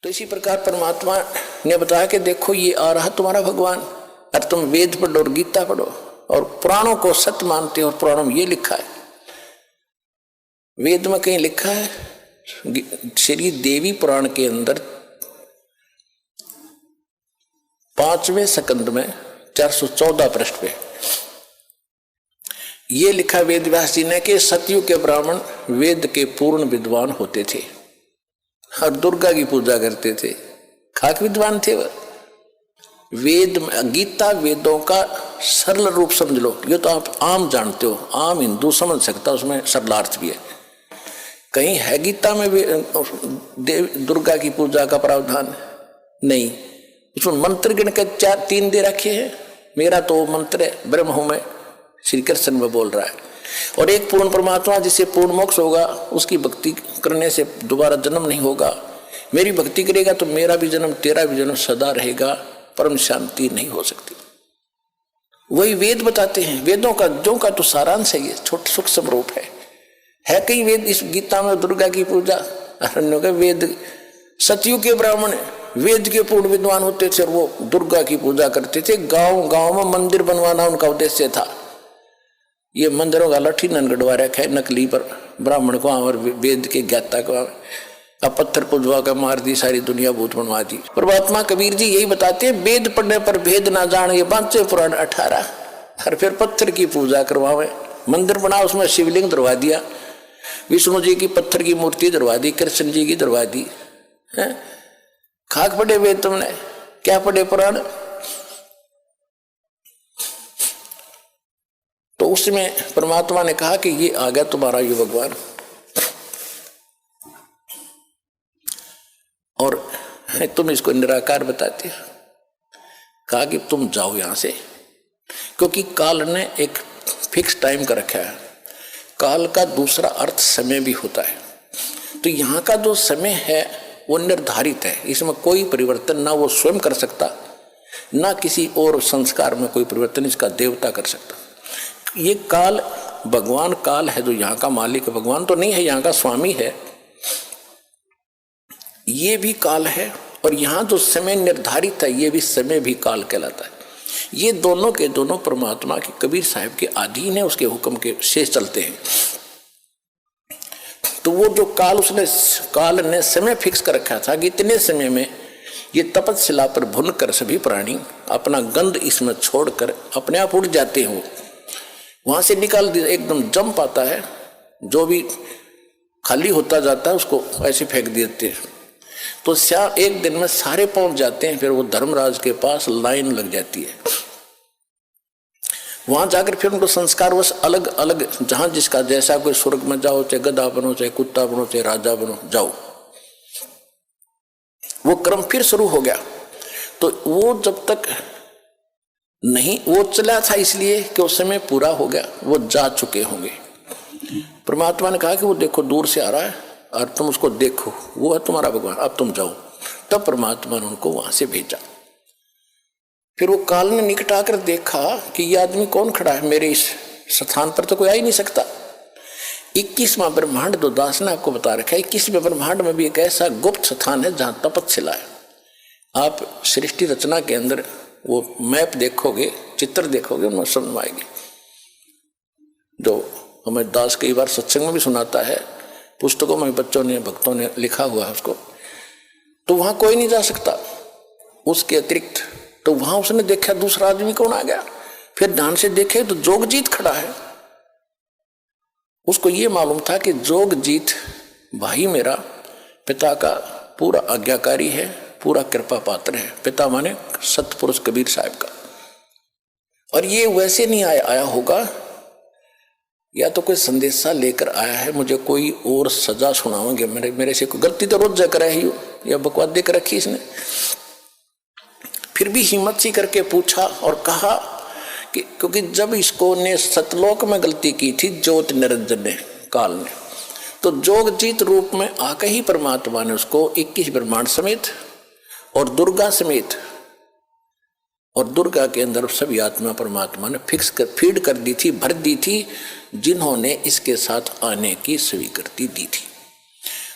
तो इसी प्रकार परमात्मा ने बताया कि देखो ये आ रहा तुम्हारा भगवान, और तुम वेद पढ़ो और गीता पढ़ो और पुराणों को सत्य मानते हो। और पुराणों में ये लिखा है, वेद में कहीं लिखा है, श्री देवी पुराण के अंदर 5वें स्कंद में 414 पृष्ठ पे ये लिखा वेद व्यास जी ने कि सतयुग के ब्राह्मण वेद के पूर्ण विद्वान होते थे और दुर्गा की पूजा करते थे। खाक विद्वान थे वह। वेद गीता वेदों का सरल रूप समझ लो, ये तो आप आम जानते हो, आम हिंदू समझ सकता, उसमें सरलार्थ भी है। कहीं है गीता में दुर्गा की पूजा का प्रावधान? नहीं। उसमें मंत्र गिन के 3 दे रखे हैं। मेरा तो मंत्र है, ब्रह्म हूं मैं, श्री कृष्ण में बोल रहा है। और एक पूर्ण परमात्मा जिससे पूर्ण मोक्ष होगा, उसकी भक्ति करने से दोबारा जन्म नहीं होगा। मेरी भक्ति करेगा तो मेरा भी जन्म तेरा भी जन्म सदा रहेगा, परम शांति नहीं हो सकती। वही वेद बताते हैं। वेदों का जो का तो सारांश है, ये छोटा सूक्ष्म रूप है कई वेद इस गीता में दुर्गा की पूजा। वेद सतयुग के ब्राह्मण वेद के पूर्ण विद्वान होते थे और वो दुर्गा की पूजा करते थे। गांव गांव में मंदिर बनवाना उनका उद्देश्य था। ये मंदिरों का लठी ननगढ़वा रखा है नकली पर ब्राह्मण को और वेद के ज्ञाता को अब पत्थर पुजवा कर मार दी, सारी दुनिया भूत बनवा दी। परमात्मा कबीर जी यही बताते हैं, वेद पढ़ने पर भेद ना जाने, ये 5 पुराण 18। और फिर पत्थर की पूजा करवावे, मंदिर बना उसमें शिवलिंग दरवा दिया, विष्णु जी की पत्थर की मूर्ति दरवा दी, कृष्ण जी की दरवा दी। खाक पढ़े वेद तुमने, क्या पढ़े पुराण? तो उसमें परमात्मा ने कहा कि ये आ गया तुम्हारा ये भगवान, और तुम इसको निराकार बताते हो। कहा कि तुम जाओ यहां से, क्योंकि काल ने एक फिक्स टाइम का रखा है। काल का दूसरा अर्थ समय भी होता है। तो यहाँ का जो समय है वो निर्धारित है, इसमें कोई परिवर्तन ना वो स्वयं कर सकता, ना किसी और संस्कार में कोई परिवर्तन इसका देवता कर सकता। ये काल भगवान काल है जो यहाँ का मालिक है, भगवान तो नहीं है, यहाँ का स्वामी है। ये भी काल है और यहाँ जो समय निर्धारित है ये भी समय भी काल कहलाता है। ये दोनों के दोनों परमात्मा के कबीर साहब के अधीन है, उसके हुक्म के शेष चलते हैं। तो वो जो काल उसने काल ने समय फिक्स कर रखा था कि इतने समय में ये तपस्या पर भुन कर सभी प्राणी अपना गंध इसमें छोड़कर अपने आप उड़ जाते हैं। वहां से निकाल दिया, एकदम जंप आता है, जो भी खाली होता जाता है उसको ऐसे फेंक देते हैं। तो एक दिन में सारे पहुंच जाते हैं। फिर वो धर्मराज के पास लाइन लग जाती है। वहां जाकर फिर उनको संस्कारवश अलग अलग, जहां जिसका जैसा, कोई स्वर्ग में जाओ, चाहे गधा बनो, चाहे कुत्ता बनो, चाहे राजा बनो, जाओ। वो क्रम फिर शुरू हो गया। तो वो जब तक नहीं, वो चला था इसलिए कि उस समय पूरा हो गया, वो जा चुके होंगे। परमात्मा ने कहा कि वो देखो दूर से आ रहा है और तुम उसको देखो, वो है तुम्हारा भगवान, अब तुम जाओ। तब परमात्मा ने उनको वहां से भेजा। फिर वो काल ने निकट आकर देखा कि ये आदमी कौन खड़ा है, मेरे इस स्थान पर तो कोई आ ही नहीं सकता। 21वां ब्रह्मांड दो दास ने आपको बता रखा है। 21वें ब्रह्मांड में भी एक ऐसा गुप्त स्थान है जहां तपस्या है। आप सृष्टि रचना के अंदर वो मैप देखोगे, चित्र देखोगे, उनमें समझ आएगी। जो हमें दास कई बार सत्संग में भी सुनाता है, पुस्तकों में बच्चों ने भक्तों ने लिखा हुआ है उसको। तो वहां कोई नहीं जा सकता उसके अतिरिक्त। तो वहां उसने देखा दूसरा आदमी कौन आ गया। फिर ध्यान से देखे तो जोगजीत खड़ा है। उसको ये मालूम था कि जोगजीत भाई मेरा पिता का पूरा आज्ञाकारी है, पूरा कृपा पात्र है। पिता माने सतपुरुष कबीर साहब का। और ये वैसे नहीं आया होगा, या तो कोई संदेशा लेकर आया है, मुझे कोई और सजा सुनाओगे, मेरे से कोई गलती तो रोज जाकर ही हो, या बकवास देकर रखी इसने। फिर भी हिम्मत सी करके पूछा और कहा कि क्योंकि जब इसको ने सतलोक में गलती की थी ज्योति निरंजन ने, काल ने, तो जोगजीत रूप में आकर ही परमात्मा ने उसको 21 ब्रह्मांड समेत और दुर्गा समेत, और दुर्गा के अंदर सभी आत्मा परमात्मा ने फिक्स कर फीड कर दी थी, भर दी थी, जिन्होंने इसके साथ आने की स्वीकृति दी थी।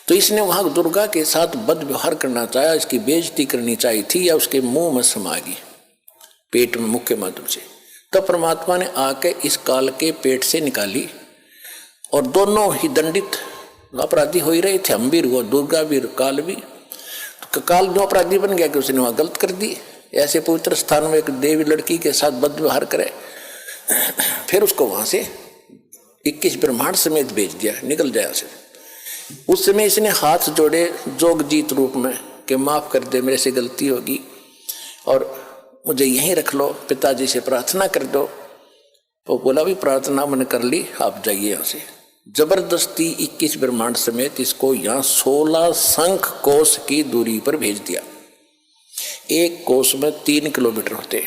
तो इसने वहां दुर्गा के साथ बद व्यवहार करना चाहा, इसकी बेइज्जती करनी चाहिए थी, या उसके मुंह में समा गई पेट में मुख्य माध्यम से। तब परमात्मा ने आके इस काल के पेट से निकाली, और दोनों ही दंडित अपराधी हो ही रहे थे, हम भी वो दुर्गा भी काल भी। तो काल जो अपराधी बन गया कि उसने वहां गलत कर दी, ऐसे पवित्र स्थान में एक देवी लड़की के साथ बद व्यवहार करे, फिर उसको वहां से 21 ब्रह्मांड समेत भेज दिया, निकल जाए से। उस समय इसने हाथ जोड़े जोगजीत रूप में कि माफ कर दे, मेरे से गलती होगी और मुझे यहीं रख लो, पिताजी से प्रार्थना कर दो। वो बोला भी प्रार्थना मैंने कर ली, आप जाइए यहाँ से। जबरदस्ती 21 ब्रह्मांड समेत इसको यहाँ 16 शंख कोस की दूरी पर भेज दिया। एक कोस में 3 किलोमीटर होते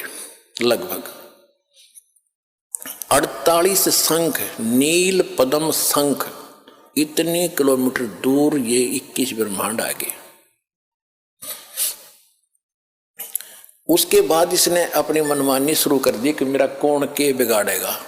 लगभग। 48 शंख, नील पद्म शंख, इतने किलोमीटर दूर ये 21 ब्रह्मांड आ गए। उसके बाद इसने अपनी मनमानी शुरू कर दी कि मेरा कौन के बिगाड़ेगा।